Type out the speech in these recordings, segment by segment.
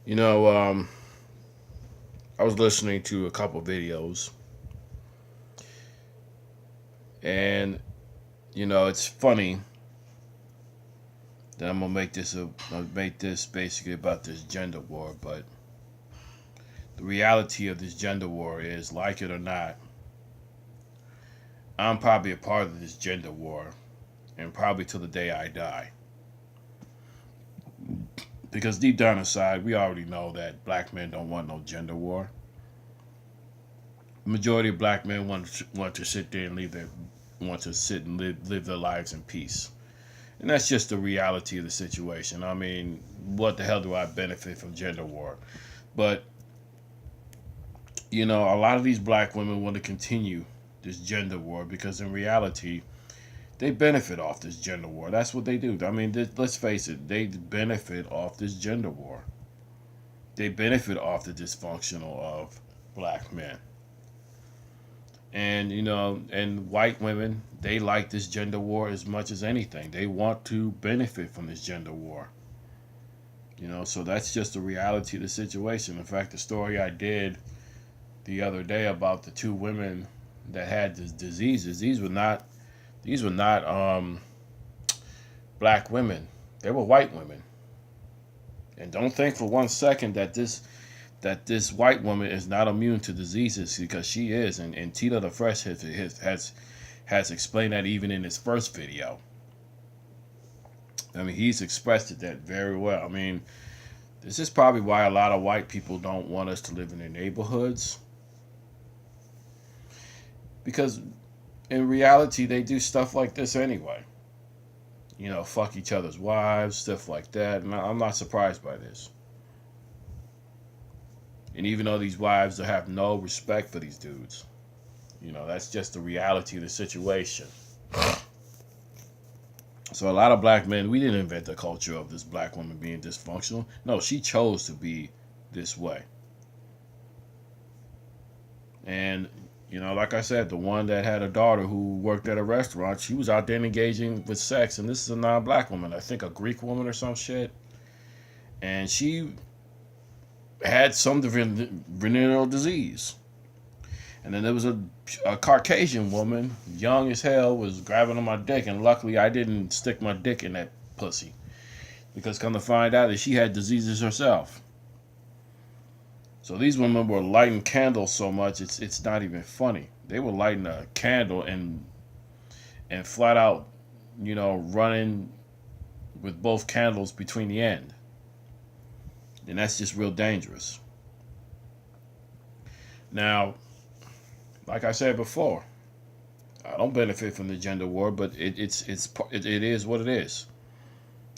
You know, I was listening to a couple videos, and it's funny that I'll make this basically about this gender war. But the reality of this gender war is, like it or not, I'm probably a part of this gender war, and probably till the day I die. Because deep down inside, we already know that black men don't want no gender war. The majority of black men want to sit there and want to sit and live their lives in peace. And that's just the reality of the situation. I mean, what the hell do I benefit from gender war? But, a lot of these black women want to continue this gender war because in reality, they benefit off this gender war. That's what they do. I mean, let's face it, they benefit off this gender war. They benefit off the dysfunctional of black men. And, and white women, they like this gender war as much as anything. They want to benefit from this gender war. So that's just the reality of the situation. In fact, the story I did the other day about the two women that had this diseases, these were not black women. They were white women. And don't think for one second that this white woman is not immune to diseases, because she is. And Tito the Fresh has explained that even in his first video. I mean, he's expressed it that very well. I mean, this is probably why a lot of white people don't want us to live in their neighborhoods, because in reality they do stuff like this anyway. Fuck each other's wives, stuff like that. And I'm not surprised by this. And even though these wives have no respect for these dudes, that's just the reality of the situation. So a lot of black men, we didn't invent the culture of this black woman being dysfunctional. No, she chose to be this way. And like I said, the one that had a daughter who worked at a restaurant, she was out there engaging with sex, and this is a non-black woman, I think a Greek woman or some shit, and she had some venereal disease. And then there was a Caucasian woman, young as hell, was grabbing on my dick, and luckily I didn't stick my dick in that pussy, because come to find out that she had diseases herself. So these women were lighting candles so much it's not even funny. They were lighting a candle and flat out, running with both candles between the end. And that's just real dangerous. Now, like I said before, I don't benefit from the gender war, but it is what it is.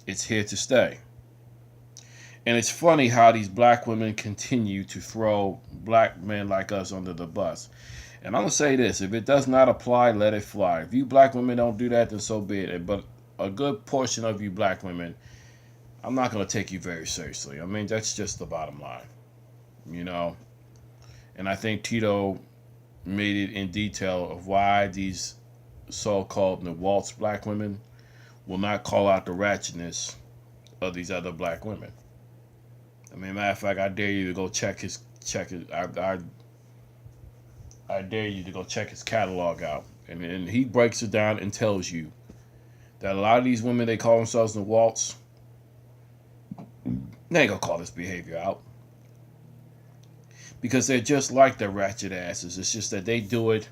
It's here to stay. And it's funny how these black women continue to throw black men like us under the bus. And I'm going to say this: if it does not apply, let it fly. If you black women don't do that, then so be it. But a good portion of you black women, I'm not going to take you very seriously. I mean, that's just the bottom line, you know? And I think Tito made it in detail of why these so-called Waltz black women will not call out the ratchetness of these other black women. I mean, matter of fact, I dare you to go check his. I dare you to go check his catalog out, and he breaks it down and tells you that a lot of these women, they call themselves the Waltz, they ain't gonna call this behavior out because they're just like their ratchet asses. It's just that they do it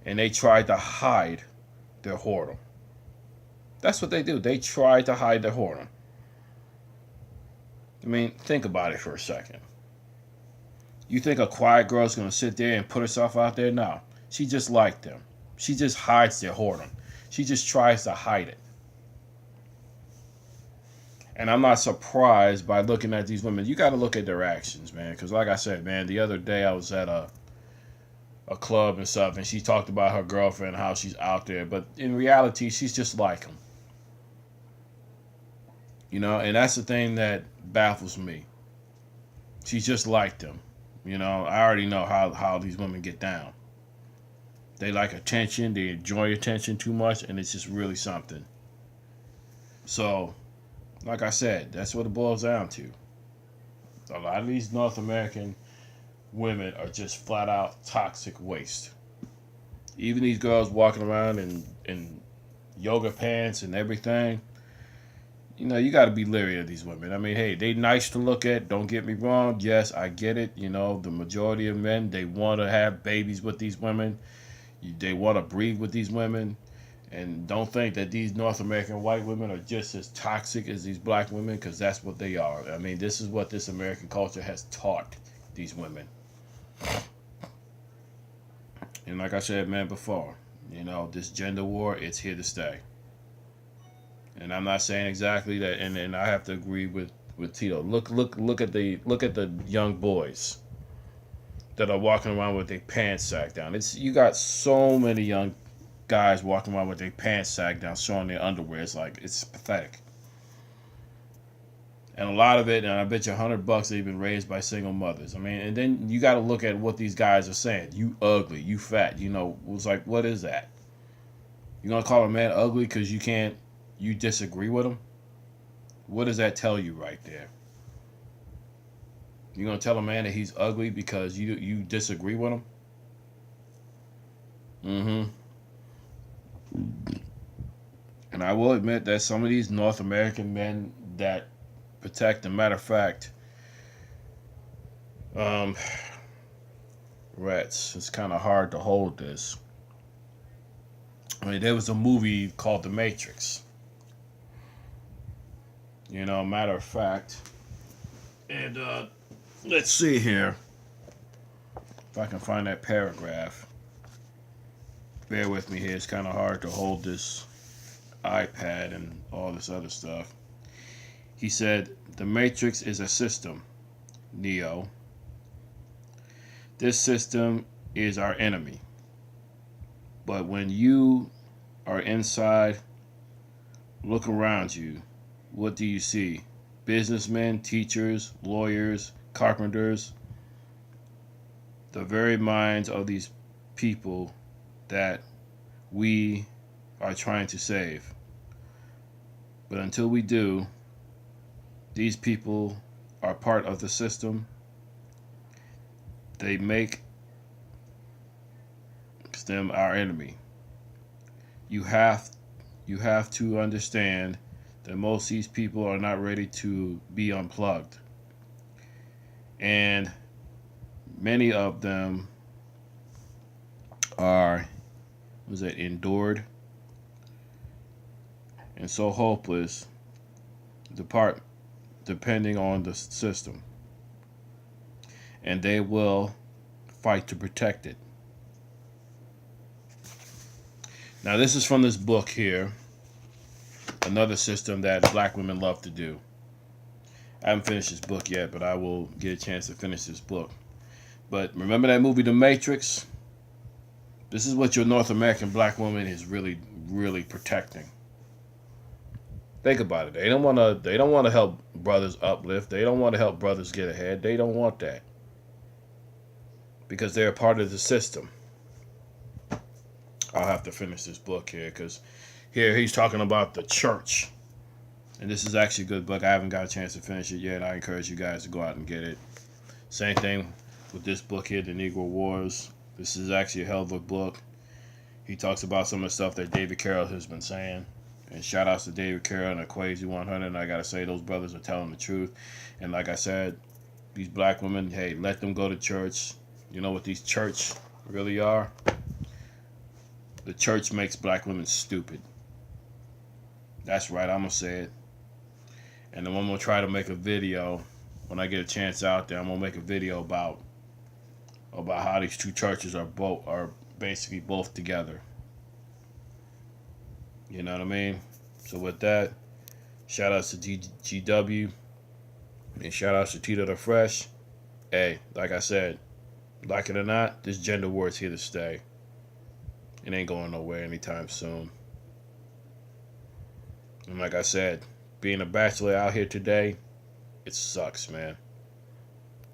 and they try to hide their whoredom. That's what they do. They try to hide their whoredom. I mean, think about it for a second. You think a quiet girl's gonna sit there and put herself out there? No. She just like them. She just hides their whoredom. She just tries to hide it. And I'm not surprised by looking at these women. You got to look at their actions, man. Because like I said, man, the other day I was at a club and stuff, and she talked about her girlfriend, how she's out there. But in reality, she's just like them. And that's the thing that baffles me. She's just like them. I already know how these women get down. They like attention. They enjoy attention too much, and it's just really something. So, like I said, that's what it boils down to. A lot of these North American women are just flat out toxic waste. Even these girls walking around in yoga pants and everything, you know, you got to be leery of these women. I mean, hey, they nice to look at. Don't get me wrong. Yes, I get it. You know, the majority of men, they want to have babies with these women. They want to breed with these women. And don't think that these North American white women are just as toxic as these black women, because that's what they are. I mean, this is what this American culture has taught these women. And like I said, man, before, you know, this gender war, it's here to stay. And I'm not saying exactly that, and I have to agree with Tito. Look at the young boys that are walking around with their pants sagged down. It's you got so many young guys walking around with their pants sagged down, showing their underwear. It's like it's pathetic. And a lot of it, and I bet you $100 they've been raised by single mothers. I mean, and then you got to look at what these guys are saying. You ugly, you fat. You know, it's like, what is that? You gonna call a man ugly because you disagree with him? What does that tell you right there? You gonna tell a man that he's ugly because you disagree with him? Mm-hmm. And I will admit that some of these North American men that protect, a matter of fact, um, rats. It's kind of hard to hold this. I mean, there was a movie called The Matrix. You know, matter of fact, and let's see here if I can find that paragraph. Bear with me here. It's kind of hard to hold this iPad and all this other stuff. He said, "The Matrix is a system, Neo. This system is our enemy. But when you are inside, look around you. What do you see? Businessmen, teachers, lawyers, carpenters, the very minds of these people that we are trying to save. But until we do, these people are part of the system. They make them our enemy. You have to understand that most of these people are not ready to be unplugged. And many of them are endured and so hopeless depending on the system. And they will fight to protect it." Now, this is from this book here, another system that black women love to do. I haven't finished this book yet, but I will get a chance to finish this book. But remember that movie, The Matrix? This is what your North American black woman is really, really protecting. Think about it. They don't want to help brothers uplift. They don't want to help brothers get ahead. They don't want that. Because they're a part of the system. I'll have to finish this book here because here he's talking about the church. And this is actually a good book. I haven't got a chance to finish it yet. I encourage you guys to go out and get it. Same thing with this book here, The Negro Wars. This is actually a hell of a book. He talks about some of the stuff that David Carroll has been saying. And shout outs to David Carroll and Equazy 100. And I got to say, those brothers are telling the truth. And like I said, these black women, hey, let them go to church. You know what these church really are? The church makes black women stupid. That's right, I'm going to say it. And then I'm going to try to make a video, when I get a chance out there, I'm going to make a video about how these two churches are basically both together. You know what I mean? So with that, shout outs to GW, and shout outs to Tito the Fresh. Hey, like I said, like it or not, this gender war is here to stay. It ain't going nowhere anytime soon. And like I said, being a bachelor out here today, it sucks, man.